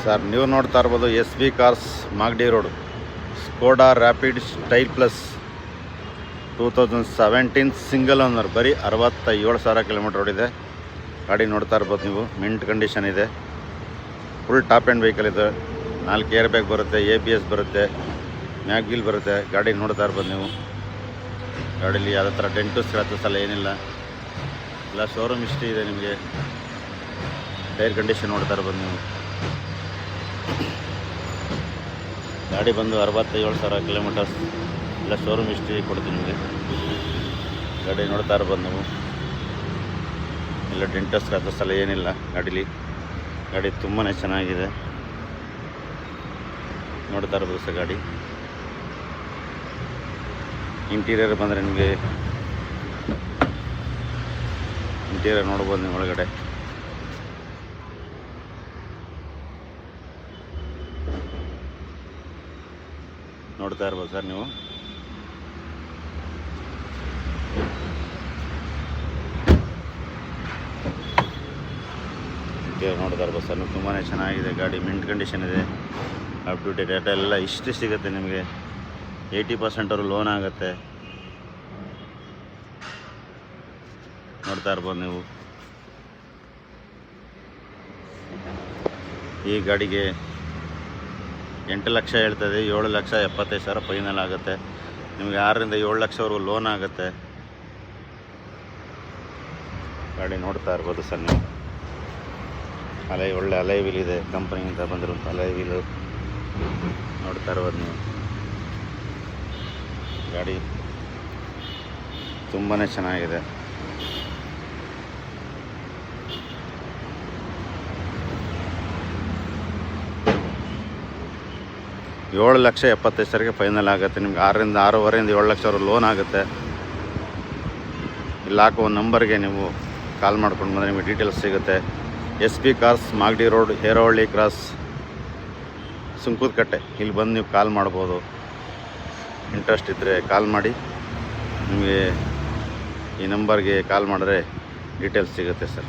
Sir ನೀವು ನೋಡ್ತಾ ಇರ್ಬೋದು S B cars Magadi road Skoda Rapid style plus 2017 single owner ಬರೀ 67,000 ಕಿಲೋಮೀಟರ್ ಓಡಿದೆ. ಗಾಡಿ ನೋಡ್ತಾ ಇರ್ಬೋದು ನೀವು, ಮಿಂಟ್ ಕಂಡೀಷನ್ ಇದೆ, ಫುಲ್ ಟಾಪ್ ಆ್ಯಂಡ್ ವೆಹಿಕಲ್ ಇದೆ. 4 ಏರ್ ಬ್ಯಾಗ್ ಬರುತ್ತೆ, ABS ಬರುತ್ತೆ, ಮ್ಯಾಗ್ವಿಲ್ ಬರುತ್ತೆ. ಗಾಡಿ ನೋಡ್ತಾ ಇರ್ಬೋದು ನೀವು. ಗಾಡೀಲಿ ಯಾವುದೇ ಥರ ಡೆಂಟು ಸ್ಕ್ರಾಚಸ್ ಎಲ್ಲ ಏನಿಲ್ಲ, ಎಲ್ಲ ಶೋರೂಮ್ ಹಿಸ್ಟ್ರಿ ಇದೆ ನಿಮಗೆ. ಟೈರ್ ಕಂಡೀಷನ್ ನೋಡ್ತಾ ಇರ್ಬೋದು ನೀವು. ಗಾಡಿ ಬಂದು 67,000 ಕಿಲೋಮೀಟರ್ಸ್, ಎಲ್ಲ ಶೋರೂಮ್ ಹಿಸ್ಟ್ರಿ ಕೊಡ್ತೀನಿ ನಿಮಗೆ. ಗಾಡಿ ನೋಡ್ತಾ ಇರ್ಬೋದು ನೀವು, ಎಲ್ಲ ಡೆಂಟು ಸ್ಕ್ರಾಚಸ್ ಎಲ್ಲ ಏನಿಲ್ಲ ಗಾಡೀಲಿ. ಗಾಡಿ ತುಂಬಾ ಚೆನ್ನಾಗಿದೆ, ನೋಡ್ತಾ ಇರ್ಬೋದು ಸರ್. ಗಾಡಿ ಇಂಟೀರಿಯರ್ ಬಂದರೆ ನಿಮಗೆ ಇಂಟೀರಿಯರ್ ನೋಡ್ಬೋದು ನೀವು. ಒಳಗಡೆ ನೋಡ್ತಾ ಇರ್ಬೋದು ಸರ್ ನೀವು. ಇಂಟೀರಿಯರ್ ನೋಡ್ತಾ ಇರ್ಬೋದು ಸರ್ ನೀವು. ತುಂಬಾ ಚೆನ್ನಾಗಿದೆ ಗಾಡಿ, ಮಿಂಟ್ ಕಂಡೀಷನ್ ಇದೆ. ಅಪ್ ಟು ಡೇಟ್ ಡೇಟಾ ಎಲ್ಲ ಇಷ್ಟು ಸಿಗುತ್ತೆ ನಿಮಗೆ. 80% ಲೋನ್ ಆಗುತ್ತೆ. ನೋಡ್ತಾ ಇರ್ಬೋದು ನೀವು. ಈ ಗಾಡಿಗೆ 8 ಲಕ್ಷ ಹೇಳ್ತದೆ, 7,75,000 ಫೈನಲ್ ಆಗುತ್ತೆ. ನಿಮಗೆ 6ರಿಂದ 7 ಲಕ್ಷವರೆಗೂ ಲೋನ್ ಆಗುತ್ತೆ. ಗಾಡಿ ನೋಡ್ತಾ ಇರ್ಬೋದು ಸರ್ ನೀವು. ಒಳ್ಳೆ ಅಲೈ ವೀಲ್ ಇದೆ, ಕಂಪ್ನಿಯಿಂದ ಬಂದಿರುವಂಥ ಅಲೈ ವೀಲು ನೋಡ್ತಾ ಇರ್ಬೋದು ನೀವು. ಗಾಡಿ ತುಂಬಾ ಚೆನ್ನಾಗಿದೆ. $7,75,000 ಫೈನಲ್ ಆಗುತ್ತೆ. ನಿಮ್ಗೆ 6ರಿಂದ 6.5ರಿಂದ 7 ಲಕ್ಷವರೆಗೂ ಲೋನ್ ಆಗುತ್ತೆ. ಇಲ್ಲಿ ಹಾಕುವ ನಂಬರ್ಗೆ ನೀವು ಕಾಲ್ ಮಾಡ್ಕೊಂಡು ಬಂದರೆ ನಿಮಗೆ ಡೀಟೇಲ್ಸ್ ಸಿಗುತ್ತೆ. S B cars Magadi road, Herohalli cross, Sunkadakatte. ಇಲ್ಲಿ ಬಂದು ನೀವು ಕಾಲ್ ಮಾಡ್ಬೋದು. ಇಂಟ್ರೆಸ್ಟ್ ಇದ್ದರೆ ಕಾಲ್ ಮಾಡಿ. ನಿಮಗೆ ಈ ನಂಬರ್ಗೆ ಕಾಲ್ ಮಾಡಿದ್ರೆ ಡೀಟೇಲ್ಸ್ ಸಿಗುತ್ತೆ ಸರ್.